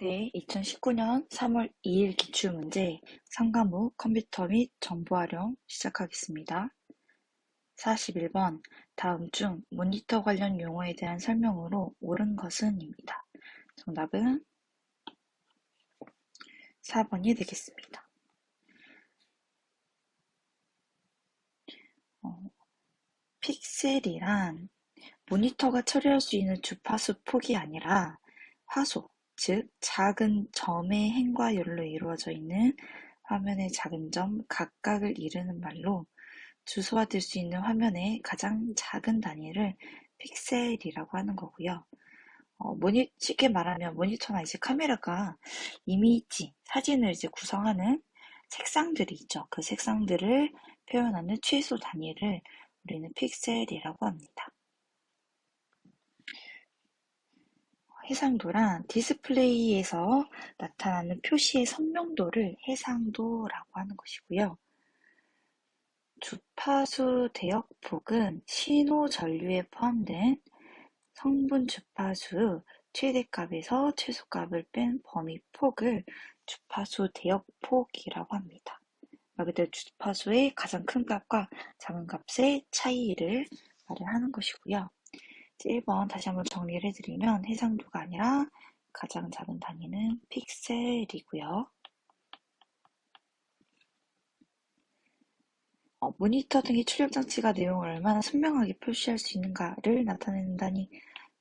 네, 2019년 3월 2일 기출문제 상과목 컴퓨터 및 정보 활용 시작하겠습니다. 41번 다음 중 모니터 관련 용어에 대한 설명으로 옳은 것은 입니다. 정답은 4번이 되겠습니다. 픽셀이란 모니터가 처리할 수 있는 주파수 폭이 아니라 화소, 즉 작은 점의 행과 열로 이루어져 있는 화면의 작은 점 각각을 이르는 말로 주소화될 수 있는 화면의 가장 작은 단위를 픽셀이라고 하는 거고요. 쉽게 말하면 모니터나 이제 카메라가 이미지, 사진을 이제 구성하는 색상들이 있죠. 그 색상들을 표현하는 최소 단위를 우리는 픽셀이라고 합니다. 해상도란 디스플레이에서 나타나는 표시의 선명도를 해상도라고 하는 것이고요. 주파수 대역폭은 신호 전류에 포함된 성분 주파수 최대값에서 최소값을 뺀 범위 폭을 주파수 대역폭이라고 합니다. 말 그대로 주파수의 가장 큰 값과 작은 값의 차이를 말을 하는 것이고요. 1번 다시 한번 정리를 해드리면 해상도가 아니라 가장 작은 단위는 픽셀이고요. 모니터 등의 출력 장치가 내용을 얼마나 선명하게 표시할 수 있는가를 나타내는 단위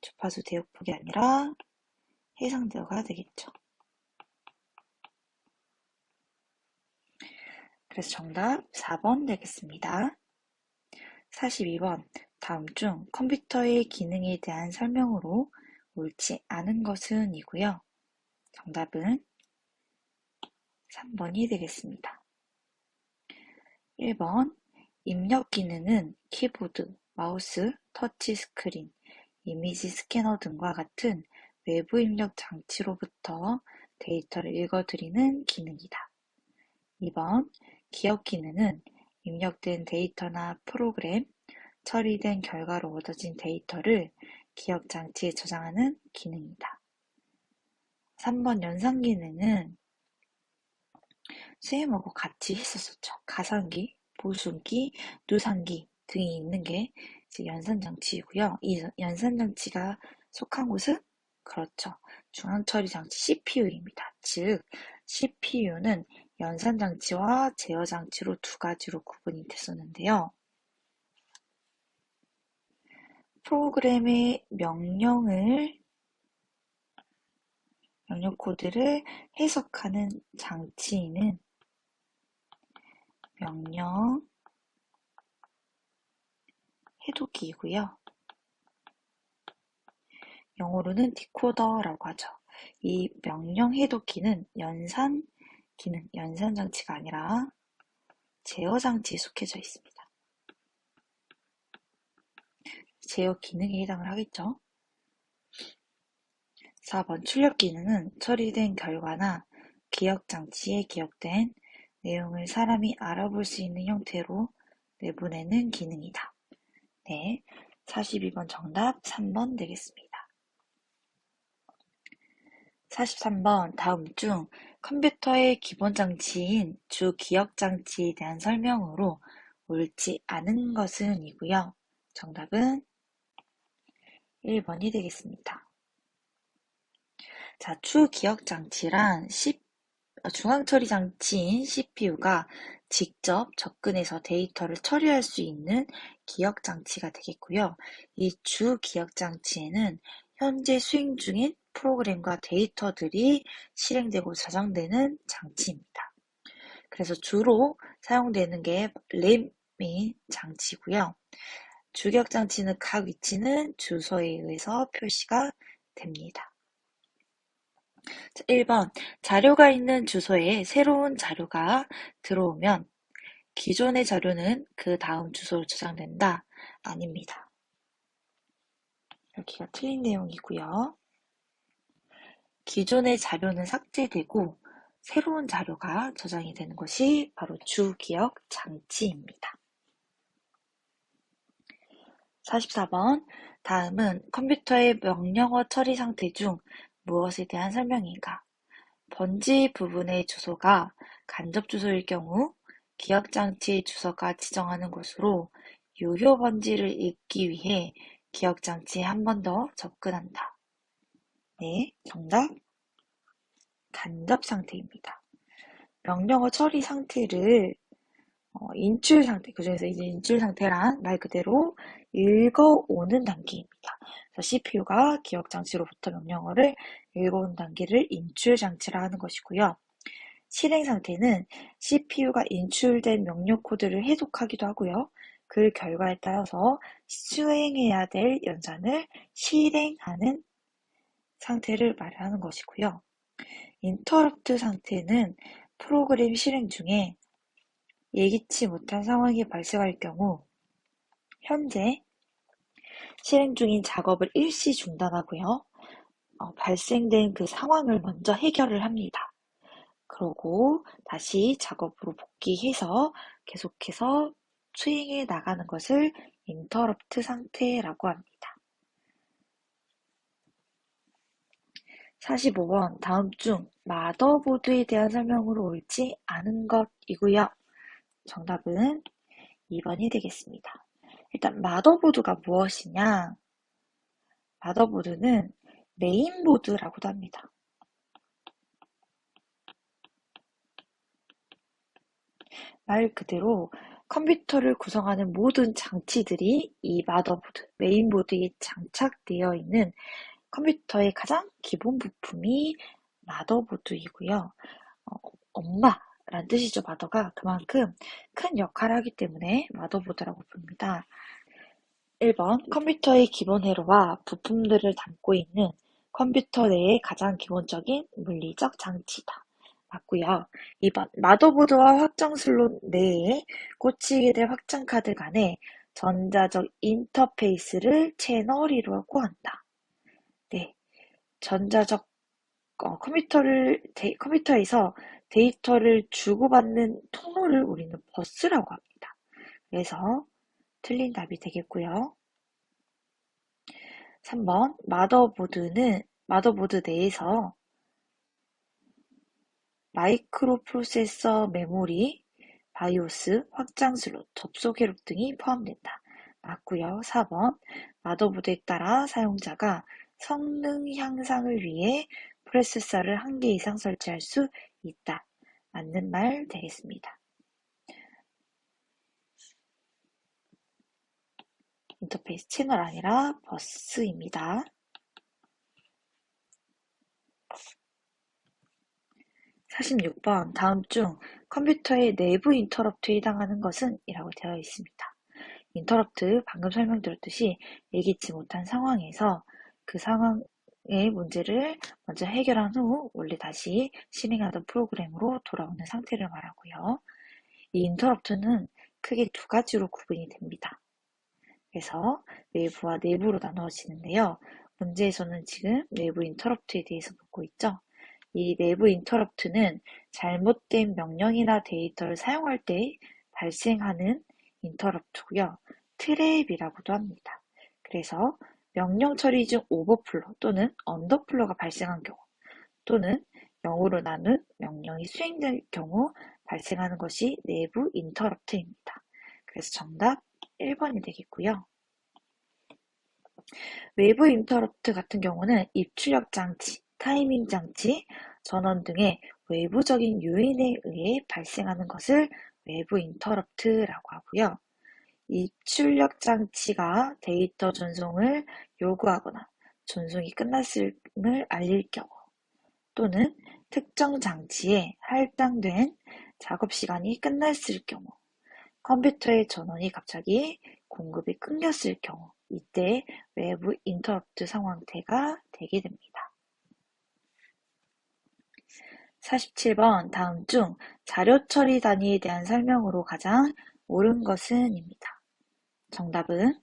주파수 대역폭이 아니라 해상도가 되겠죠. 그래서 정답 4번 되겠습니다. 42번 다음 중 컴퓨터의 기능에 대한 설명으로 옳지 않은 것은 이고요. 정답은 3번이 되겠습니다. 1번 입력 기능은 키보드, 마우스, 터치스크린, 이미지 스캐너 등과 같은 외부 입력 장치로부터 데이터를 읽어드리는 기능이다. 2번 기억 기능은 입력된 데이터나 프로그램, 처리된 결과로 얻어진 데이터를 기억 장치에 저장하는 기능이다. 3번 연산 기능은 수행하고 같이 했었었죠. 가상기, 보수기, 누상기 등이 있는 게 이제 연산 장치이고요. 이 연산 장치가 속한 곳은 그렇죠. 중앙 처리 장치 CPU입니다. 즉 CPU는 연산 장치와 제어 장치로 두 가지로 구분이 됐었는데요. 프로그램의 명령 코드를 해석하는 장치는 명령 해독기이고요. 영어로는 디코더라고 하죠. 이 명령 해독기는 연산 기능, 연산 장치가 아니라 제어 장치에 속해져 있습니다. 제어 기능에 해당을 하겠죠. 4번 출력 기능은 처리된 결과나 기억 장치에 기억된 내용을 사람이 알아볼 수 있는 형태로 내보내는 기능이다. 네, 42번 정답 3번 되겠습니다. 43번 다음 중 컴퓨터의 기본 장치인 주 기억 장치에 대한 설명으로 옳지 않은 것은 이고요. 정답은 1번이 되겠습니다. 자, 주 기억 장치란 중앙 처리 장치인 CPU가 직접 접근해서 데이터를 처리할 수 있는 기억 장치가 되겠고요. 이 주 기억 장치에는 현재 수행 중인 프로그램과 데이터들이 실행되고 저장되는 장치입니다. 그래서 주로 사용되는 게 램인 장치고요. 주기억 장치는 각 위치는 주소에 의해서 표시가 됩니다. 1번 자료가 있는 주소에 새로운 자료가 들어오면 기존의 자료는 그 다음 주소로 저장된다. 아닙니다. 여기가 틀린 내용이고요. 기존의 자료는 삭제되고 새로운 자료가 저장이 되는 것이 바로 주기억 장치입니다. 44번 다음은 컴퓨터의 명령어 처리 상태 중 무엇에 대한 설명인가? 번지 부분의 주소가 간접 주소일 경우 기억장치의 주소가 지정하는 곳으로 유효 번지를 읽기 위해 기억장치에 한 번 더 접근한다. 네, 정답 간접 상태입니다. 명령어 처리 상태를 인출 상태, 그중에서 이제 인출 상태란 말 그대로 읽어오는 단계입니다. 그래서 CPU가 기억 장치로부터 명령어를 읽어오는 단계를 인출 장치라 하는 것이고요. 실행 상태는 CPU가 인출된 명령 코드를 해독하기도 하고요. 그 결과에 따라서 수행해야 될 연산을 실행하는 상태를 말하는 것이고요. 인터럽트 상태는 프로그램 실행 중에 예기치 못한 상황이 발생할 경우 현재 실행 중인 작업을 일시 중단하고요. 발생된 그 상황을 먼저 해결을 합니다. 그러고 다시 작업으로 복귀해서 계속해서 수행해 나가는 것을 인터럽트 상태라고 합니다. 45번 다음 중 마더보드에 대한 설명으로 옳지 않은 것이고요. 정답은 2번이 되겠습니다. 일단 마더보드가 무엇이냐? 마더보드는 메인보드라고도 합니다. 말 그대로 컴퓨터를 구성하는 모든 장치들이 이 마더보드, 메인보드에 장착되어 있는 컴퓨터의 가장 기본 부품이 마더보드이고요. 엄마란 뜻이죠. 마더가 그만큼 큰 역할을 하기 때문에 마더보드라고 부릅니다. 1번 컴퓨터의 기본 회로와 부품들을 담고 있는 컴퓨터 내의 가장 기본적인 물리적 장치다. 맞고요. 2번 마더보드와 확장 슬롯 내에 꽂히게 될 확장 카드 간의 전자적 인터페이스를 채널이라고 한다. 네, 전자적 컴퓨터에서 데이터를 주고받는 통로를 우리는 버스라고 합니다. 그래서 틀린 답이 되겠고요. 3번 마더보드 내에서 마이크로 프로세서 메모리, 바이오스, 확장 슬롯, 접속 회로 등이 포함된다. 맞고요. 4번 마더보드에 따라 사용자가 성능 향상을 위해 프로세서를 1개 이상 설치할 수 있다. 맞는 말 되겠습니다. 인터페이스 채널 아니라 버스입니다. 46번 다음 중 컴퓨터의 내부 인터럽트에 해당하는 것은? 이라고 되어 있습니다. 인터럽트 방금 설명드렸듯이 예기치 못한 상황에서 그 상황의 문제를 먼저 해결한 후 원래 다시 실행하던 프로그램으로 돌아오는 상태를 말하고요. 이 인터럽트는 크게 두 가지로 구분이 됩니다. 그래서 외부와 내부로 나누어지는데요. 문제에서는 지금 내부 인터럽트에 대해서 묻고 있죠. 이 내부 인터럽트는 잘못된 명령이나 데이터를 사용할 때 발생하는 인터럽트고요. 트랩이라고도 합니다. 그래서 명령 처리 중 오버플로 또는 언더플로가 발생한 경우 또는 0으로 나눈 명령이 수행될 경우 발생하는 것이 내부 인터럽트입니다. 그래서 정답 1번이 되겠고요. 외부 인터럽트 같은 경우는 입출력 장치, 타이밍 장치, 전원 등의 외부적인 요인에 의해 발생하는 것을 외부 인터럽트라고 하고요. 입출력 장치가 데이터 전송을 요구하거나 전송이 끝났음을 알릴 경우 또는 특정 장치에 할당된 작업 시간이 끝났을 경우 컴퓨터의 전원이 갑자기 공급이 끊겼을 경우 이때 외부 인터럽트 상황태가 되게 됩니다. 47번 다음 중 자료 처리 단위에 대한 설명으로 가장 옳은 것은? 입니다. 정답은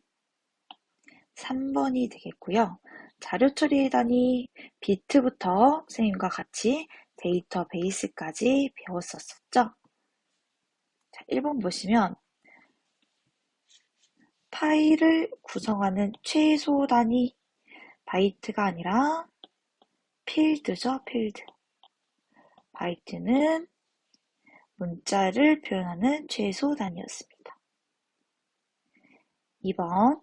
3번이 되겠고요. 자료 처리 단위 비트부터 선생님과 같이 데이터베이스까지 배웠었죠. 자, 1번 보시면 파일을 구성하는 최소 단위 바이트가 아니라 필드죠, 필드. 바이트는 문자를 표현하는 최소 단위였습니다. 2번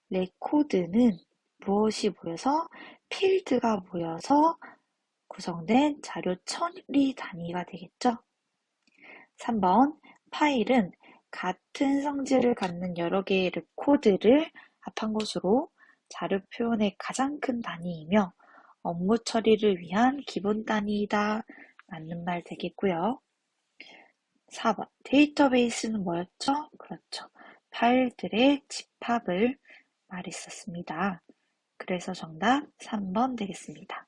레코드는 무엇이 모여서 필드가 모여서 구성된 자료 처리 단위가 되겠죠. 3번 파일은 같은 성질을 갖는 여러 개의 레코드를 합한 것으로 자료 표현의 가장 큰 단위이며 업무 처리를 위한 기본 단위이다. 맞는 말 되겠고요. 4번 데이터베이스는 뭐였죠? 그렇죠. 파일들의 집합을 말했었습니다. 그래서 정답 3번 되겠습니다.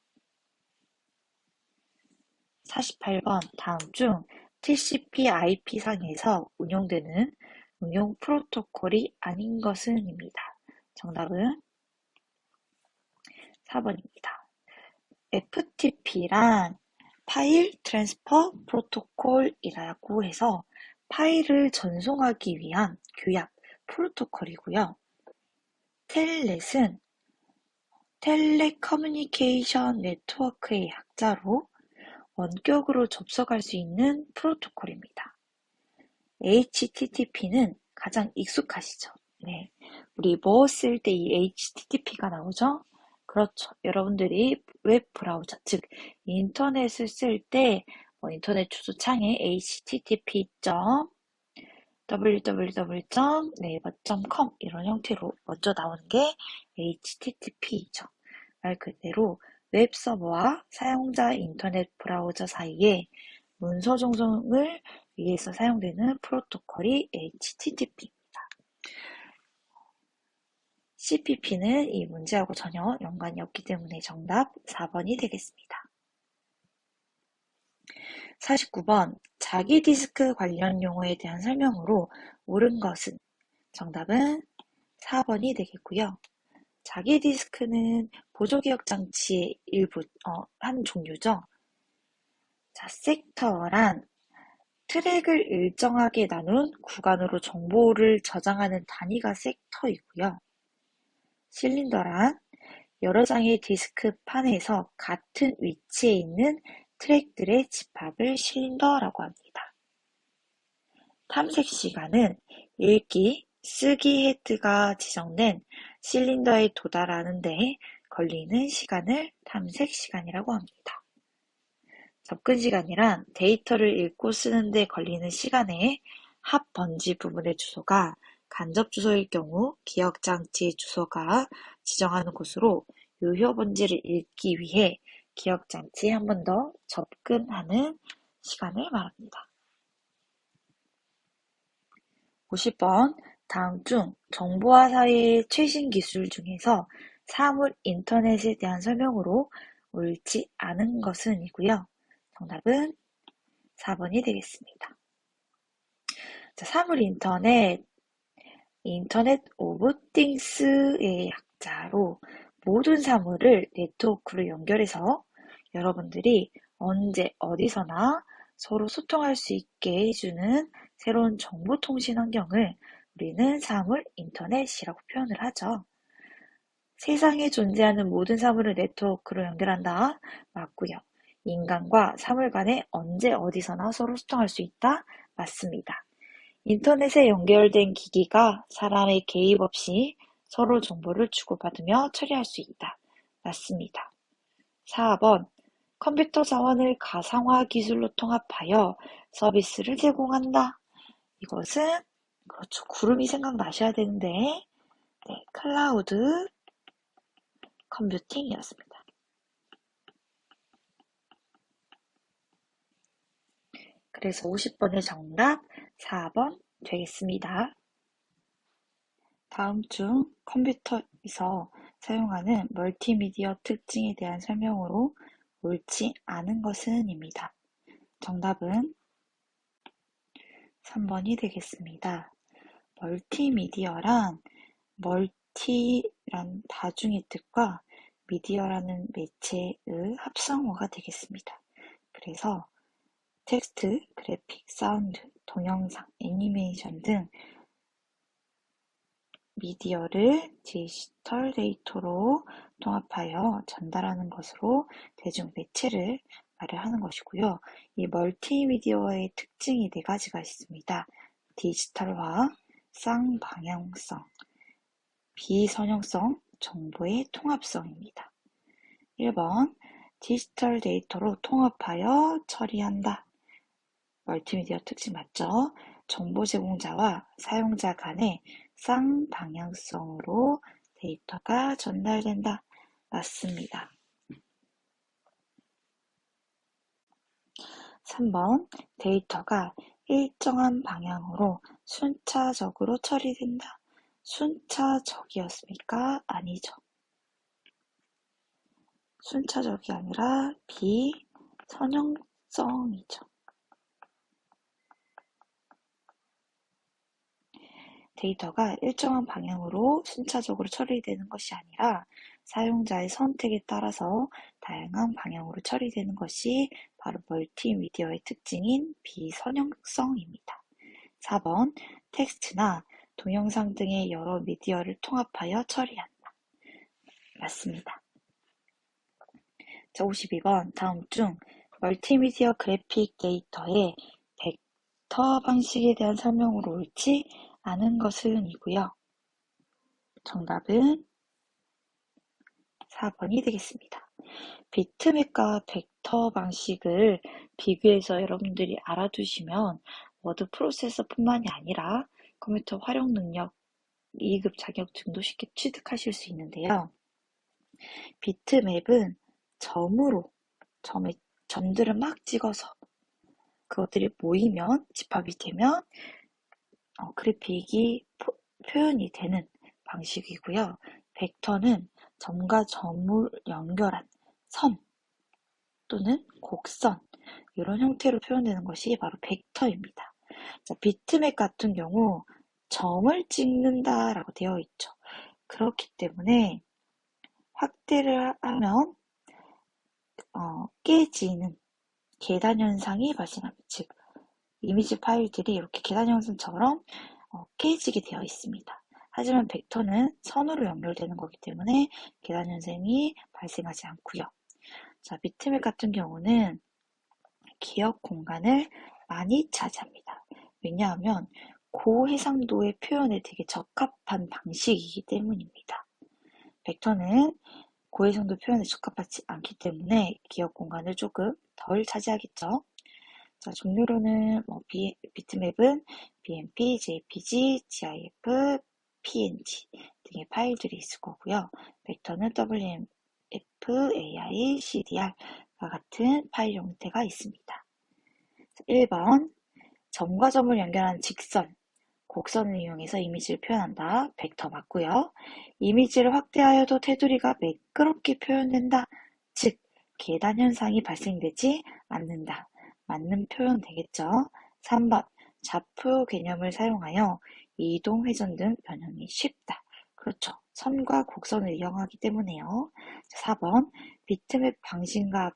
48번 다음 중 TCP/IP상에서 운용되는 응용 프로토콜이 아닌 것은 입니다. 정답은 4번입니다. FTP란 파일 트랜스퍼 프로토콜이라고 해서 파일을 전송하기 위한 교약 프로토콜이고요. 텔넷은 텔레커뮤니케이션 네트워크의 약자로 원격으로 접속할 수 있는 프로토콜입니다. HTTP는 가장 익숙하시죠? 네. 우리 뭐 쓸 때 이 HTTP가 나오죠? 그렇죠. 여러분들이 웹 브라우저, 즉 인터넷을 쓸 때 인터넷 주소창에 http://www.naver.com 이런 형태로 먼저 나오는 게 HTTP이죠. 말 그대로 웹 서버와 사용자 인터넷 브라우저 사이에 문서 전송을 위해서 사용되는 프로토콜이 HTTP입니다. CPP는 이 문제하고 전혀 연관이 없기 때문에 정답 4번이 되겠습니다. 49번 자기 디스크 관련 용어에 대한 설명으로 옳은 것은 정답은 4번이 되겠고요. 자기 디스크는 보조기억 장치의 일부, 한 종류죠. 자, 섹터란 트랙을 일정하게 나눈 구간으로 정보를 저장하는 단위가 섹터이고요. 실린더란 여러 장의 디스크 판에서 같은 위치에 있는 트랙들의 집합을 실린더라고 합니다. 탐색 시간은 읽기, 쓰기 헤드가 지정된 실린더에 도달하는 데 걸리는 시간을 탐색 시간이라고 합니다. 접근 시간이란 데이터를 읽고 쓰는 데 걸리는 시간의 합 번지 부분의 주소가 간접 주소일 경우 기억 장치의 주소가 지정하는 곳으로 유효 번지를 읽기 위해 기억 장치에 한 번 더 접근하는 시간을 말합니다. 50번 다음 중 정보화 사회의 최신 기술 중에서 사물 인터넷에 대한 설명으로 옳지 않은 것은 이고요. 정답은 4번이 되겠습니다. 자, 사물 인터넷 오브 띵스의 약자로 모든 사물을 네트워크로 연결해서 여러분들이 언제 어디서나 서로 소통할 수 있게 해주는 새로운 정보통신 환경을 우리는 사물 인터넷이라고 표현을 하죠. 세상에 존재하는 모든 사물을 네트워크로 연결한다. 맞고요. 인간과 사물 간에 언제 어디서나 서로 소통할 수 있다. 맞습니다. 인터넷에 연결된 기기가 사람의 개입 없이 서로 정보를 주고받으며 처리할 수 있다. 맞습니다. 4번 컴퓨터 자원을 가상화 기술로 통합하여 서비스를 제공한다. 이것은 그렇죠. 구름이 생각나셔야 되는데 네, 클라우드 컴퓨팅이었습니다. 그래서 50번의 정답 4번 되겠습니다. 다음 중 컴퓨터에서 사용하는 멀티미디어 특징에 대한 설명으로 옳지 않은 것은 입니다. 정답은 3번이 되겠습니다. 멀티미디어란 멀티란 다중의 뜻과 미디어라는 매체의 합성어가 되겠습니다. 그래서 텍스트, 그래픽, 사운드, 동영상, 애니메이션 등 미디어를 디지털 데이터로 통합하여 전달하는 것으로 대중 매체를 말을 하는 것이고요. 이 멀티미디어의 특징이 네 가지가 있습니다. 디지털화, 쌍방향성, 비선형성, 정보의 통합성입니다. 1번, 디지털 데이터로 통합하여 처리한다. 멀티미디어 특징 맞죠? 정보 제공자와 사용자 간의 쌍방향성으로 데이터가 전달된다. 맞습니다. 3번, 데이터가 일정한 방향으로 순차적으로 처리된다. 순차적이었습니까? 아니죠. 순차적이 아니라 비선형성이죠. 데이터가 일정한 방향으로 순차적으로 처리되는 것이 아니라 사용자의 선택에 따라서 다양한 방향으로 처리되는 것이 바로 멀티미디어의 특징인 비선형성입니다. 4번, 텍스트나 동영상 등의 여러 미디어를 통합하여 처리한다. 맞습니다. 자, 52번, 다음 중 멀티미디어 그래픽 데이터의 벡터 방식에 대한 설명으로 옳지 않은 것은 이고요. 정답은 4번이 되겠습니다. 비트맵과 벡터 방식을 비교해서 여러분들이 알아두시면 워드 프로세서뿐만이 아니라 컴퓨터 활용 능력 2급 자격증도 쉽게 취득하실 수 있는데요. 비트맵은 점들을 막 찍어서 그것들이 모이면 집합이 되면 그래픽이 표현이 되는 방식이고요. 벡터는 점과 점을 연결한 선 또는 곡선 이런 형태로 표현되는 것이 바로 벡터입니다. 자, 비트맵 같은 경우 점을 찍는다라고 되어 있죠. 그렇기 때문에 확대를 하면 깨지는 계단 현상이 발생합니다. 즉 이미지 파일들이 이렇게 계단 현상처럼 깨지게 되어 있습니다. 하지만 벡터는 선으로 연결되는 거기 때문에 계단 현상이 발생하지 않고요. 자, 비트맵 같은 경우는 기억 공간을 많이 차지합니다. 왜냐하면 고해상도의 표현에 되게 적합한 방식이기 때문입니다. 벡터는 고해상도 표현에 적합하지 않기 때문에 기억 공간을 조금 덜 차지하겠죠. 자, 종류로는 비트맵은 BMP, JPG, GIF, PNG 등의 파일들이 있을 거고요. 벡터는 WMF, AI, CDR과 같은 파일 형태가 있습니다. 1번, 점과 점을 연결하는 직선, 곡선을 이용해서 이미지를 표현한다. 벡터 맞고요. 이미지를 확대하여도 테두리가 매끄럽게 표현된다. 즉, 계단 현상이 발생되지 않는다. 맞는 표현 되겠죠? 3번, 좌표 개념을 사용하여 이동, 회전 등 변형이 쉽다. 그렇죠. 선과 곡선을 이용하기 때문에요. 4번, 비트맵 방식과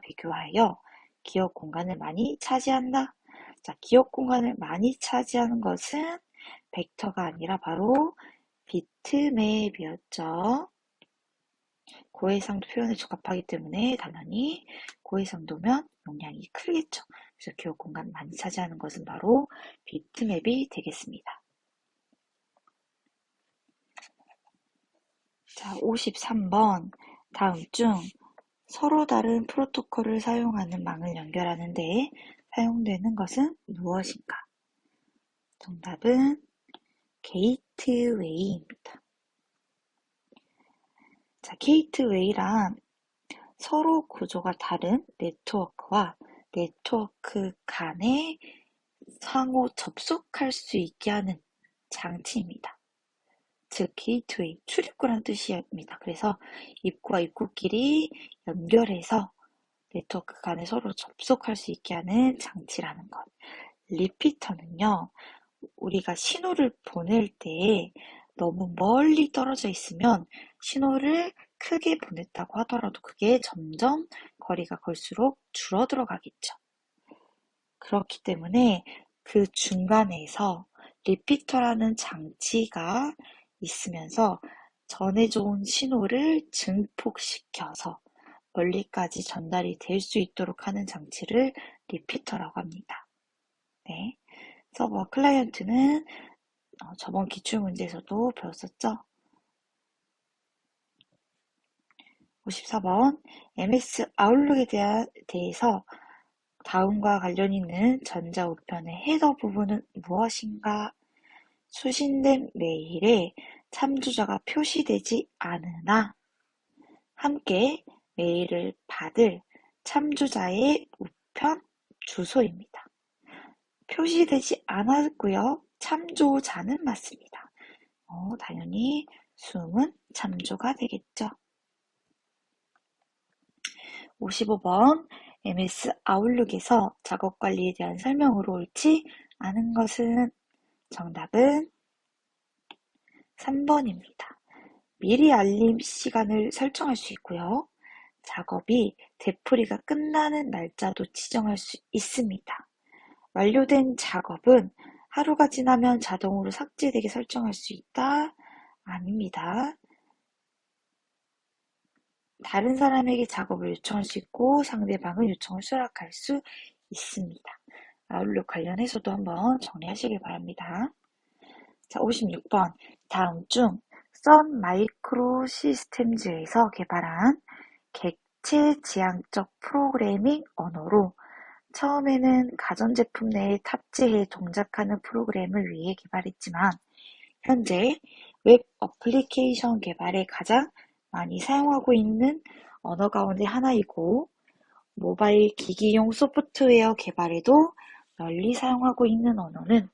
비교하여 기억 공간을 많이 차지한다. 자, 기억 공간을 많이 차지하는 것은 벡터가 아니라 바로 비트맵이었죠. 고해상도 표현에 적합하기 때문에 당연히 고해상도면 용량이 크겠죠. 그래서 기억 공간 많이 차지하는 것은 바로 비트맵이 되겠습니다. 자, 53번. 다음 중 서로 다른 프로토콜을 사용하는 망을 연결하는 데 사용되는 것은 무엇인가? 정답은 게이트웨이입니다. 자, 게이트웨이란 서로 구조가 다른 네트워크와 네트워크 간에 상호 접속할 수 있게 하는 장치입니다. 즉, 게이트웨이, 출입구라는 뜻입니다. 그래서 입구와 입구끼리 연결해서 네트워크 간에 서로 접속할 수 있게 하는 장치라는 것. 리피터는요, 우리가 신호를 보낼 때 너무 멀리 떨어져 있으면 신호를 크게 보냈다고 하더라도 그게 점점 거리가 걸수록 줄어들어 가겠죠. 그렇기 때문에 그 중간에서 리피터라는 장치가 있으면서 전해져온 신호를 증폭시켜서 멀리까지 전달이 될 수 있도록 하는 장치를 리피터라고 합니다. 네. 서버 클라이언트는 저번 기출문제에서도 배웠었죠? 54번 MS 아웃룩에 대해서 다음과 관련 있는 전자우편의 헤더 부분은 무엇인가? 수신된 메일에 참조자가 표시되지 않으나 함께 메일을 받을 참조자의 우편 주소입니다. 표시되지 않았고요. 참조자는 맞습니다. 당연히 숨은 참조가 되겠죠. 55번 MS 아웃룩에서 작업 관리에 대한 설명으로 옳지 않은 것은 정답은 3번입니다. 미리 알림 시간을 설정할 수 있고요. 작업이 되풀이가 끝나는 날짜도 지정할 수 있습니다. 완료된 작업은 하루가 지나면 자동으로 삭제되게 설정할 수 있다? 아닙니다. 다른 사람에게 작업을 요청할 수 있고 상대방은 요청을 수락할 수 있습니다. 아웃룩 관련해서도 한번 정리하시길 바랍니다. 자, 56번 다음 중 선 마이크로 시스템즈에서 개발한 객체 지향적 프로그래밍 언어로 처음에는 가전제품 내에 탑재해 동작하는 프로그램을 위해 개발했지만 현재 웹 어플리케이션 개발에 가장 많이 사용하고 있는 언어 가운데 하나이고 모바일 기기용 소프트웨어 개발에도 널리 사용하고 있는 언어는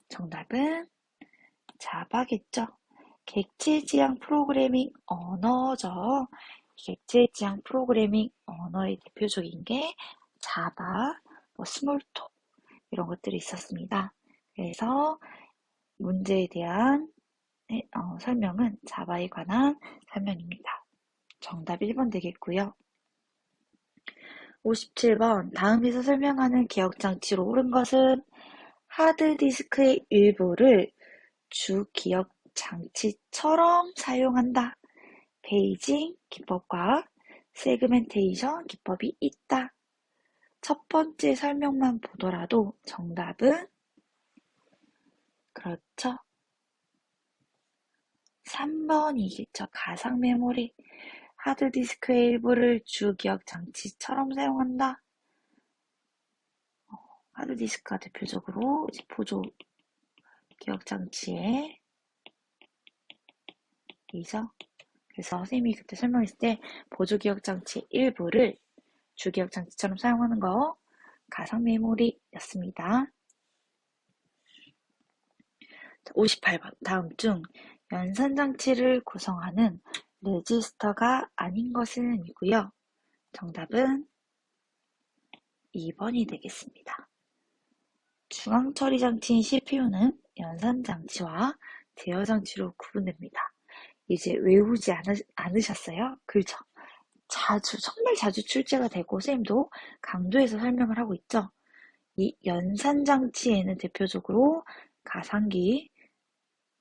정답은 자바겠죠. 객체 지향 프로그래밍 언어죠. 객체 지향 프로그래밍 언어의 대표적인 게 자바, 스몰톡 이런 것들이 있었습니다. 그래서 문제에 대한 설명은 자바에 관한 설명입니다. 정답 1번 되겠고요. 57번 다음에서 설명하는 기억장치로 옳은 것은 하드디스크의 일부를 주 기억장치처럼 사용한다. 베이징 기법과 세그멘테이션 기법이 있다. 첫 번째 설명만 보더라도 정답은 그렇죠. 3번이겠죠. 가상 메모리. 하드디스크의 일부를 주 기억 장치처럼 사용한다. 하드디스크가 대표적으로 이제 보조 기억 장치의 이죠. 그래서 선생님이 그때 설명했을 때 보조 기억 장치 일부를 주 기억 장치처럼 사용하는 거 가상 메모리였습니다. 58번 다음 중 연산장치를 구성하는 레지스터가 아닌 것은 이고요. 정답은 2번이 되겠습니다. 중앙처리장치인 CPU는 연산장치와 제어장치로 구분됩니다. 이제 외우지 않으셨어요? 그렇죠? 정말 자주 출제가 되고 선생님도 강조해서 설명을 하고 있죠. 이 연산장치에는 대표적으로 가상기,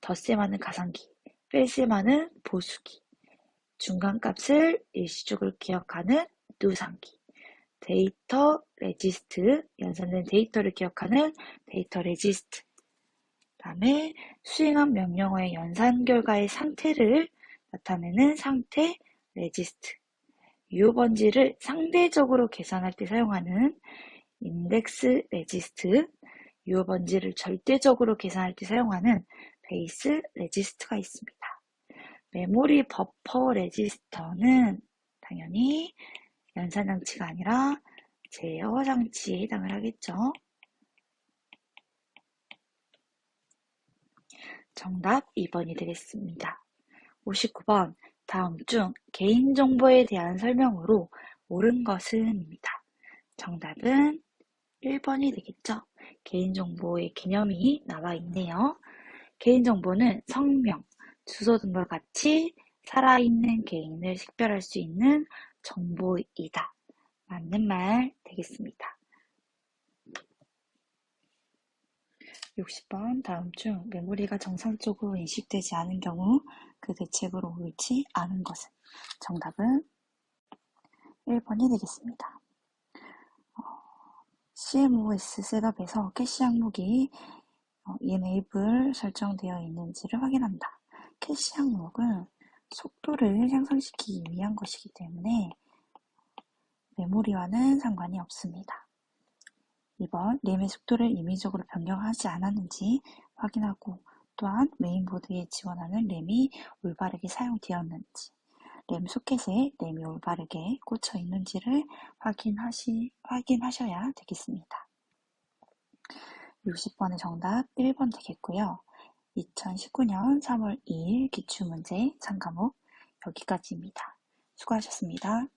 덧셈하는 가상기, 뺄셈하는 보수기, 중간값을 일시적으로 기억하는 누상기, 데이터 레지스트, 연산된 데이터를 기억하는 데이터 레지스트, 그 다음에 수행한 명령어의 연산 결과의 상태를 나타내는 상태 레지스트, 유효 번지를 상대적으로 계산할 때 사용하는 인덱스 레지스트, 유효 번지를 절대적으로 계산할 때 사용하는 베이스 레지스트가 있습니다. 메모리 버퍼 레지스터는 당연히 연산장치가 아니라 제어장치에 해당을 하겠죠. 정답 2번이 되겠습니다. 59번 다음 중 개인정보에 대한 설명으로 옳은 것은입니다. 정답은 1번이 되겠죠. 개인정보의 개념이 나와 있네요. 개인정보는 성명, 주소 등과 같이 살아있는 개인을 식별할 수 있는 정보이다. 맞는 말 되겠습니다. 60번 다음 중 메모리가 정상적으로 인식되지 않은 경우 그 대책으로 옳지 않은 것은? 정답은 1번이 되겠습니다. CMOS 셋업에서 캐시 항목이 enable 설정되어 있는지를 확인한다. 캐시 항목은 속도를 향상시키기 위한 것이기 때문에 메모리와는 상관이 없습니다. 2번, 램의 속도를 임의적으로 변경하지 않았는지 확인하고 또한 메인보드에 지원하는 램이 올바르게 사용되었는지, 램 소켓에 램이 올바르게 꽂혀 있는지를 확인하셔야 되겠습니다. 60번의 정답 1번 되겠고요. 2019년 3월 2일 기출문제 3과목 여기까지입니다. 수고하셨습니다.